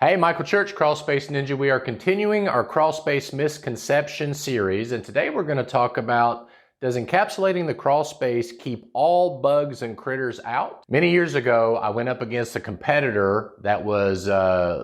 Hey, Michael Church, Crawl Space Ninja. We are continuing our crawl space misconception series, and today we're going to talk about, does encapsulating the crawl space keep all bugs and critters out? Many years ago, I went up against a competitor that was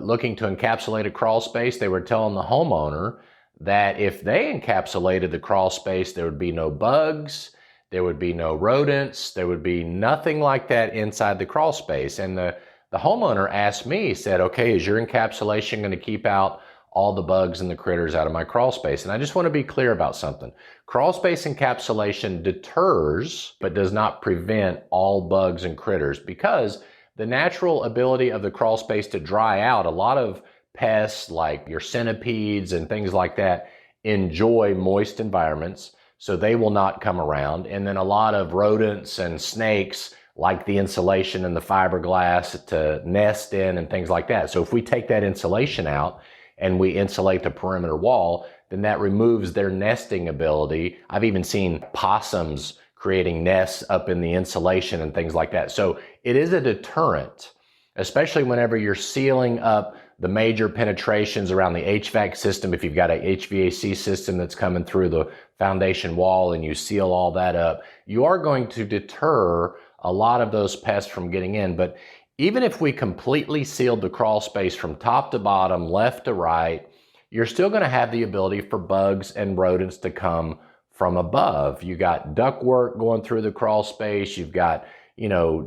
looking to encapsulate a crawl space. They were telling the homeowner that if they encapsulated the crawl space, there would be no bugs, there would be no rodents, there would be nothing like that inside the crawl space. And the homeowner asked me, he said, okay, is your encapsulation going to keep out all the bugs and the critters out of my crawl space? And I just want to be clear about something. Crawl space encapsulation deters, but does not prevent all bugs and critters, because the natural ability of the crawl space to dry out, a lot of pests like your centipedes and things like that enjoy moist environments, so they will not come around. And then a lot of rodents and snakes like the insulation and the fiberglass to nest in and things like that. So if we take that insulation out and we insulate the perimeter wall, then that removes their nesting ability. I've even seen possums creating nests up in the insulation and things like that. So it is a deterrent, especially whenever you're sealing up the major penetrations around the HVAC system. If you've got a HVAC system that's coming through the foundation wall and you seal all that up, you are going to deter a lot of those pests from getting in. But even if we completely sealed the crawl space from top to bottom, left to right, you're still going to have the ability for bugs and rodents to come from above. You got ductwork going through the crawl space. You've got,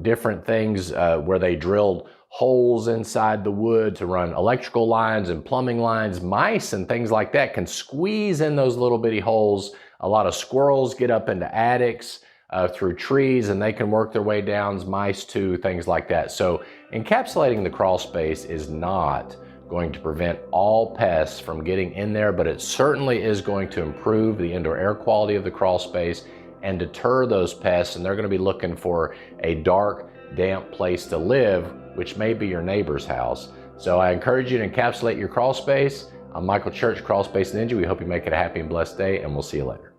different things where they drilled holes inside the wood to run electrical lines and plumbing lines. Mice and things like that can squeeze in those little bitty holes. A lot of squirrels get up into attics through trees, and they can work their way down, mice too, things like that. So encapsulating the crawl space is not going to prevent all pests from getting in there, but it certainly is going to improve the indoor air quality of the crawl space and deter those pests, and they're going to be looking for a dark, damp place to live, which may be your neighbor's house. So I encourage you to encapsulate your crawl space. I'm Michael Church, Crawl Space Ninja. We hope you make it a happy and blessed day, and we'll see you later.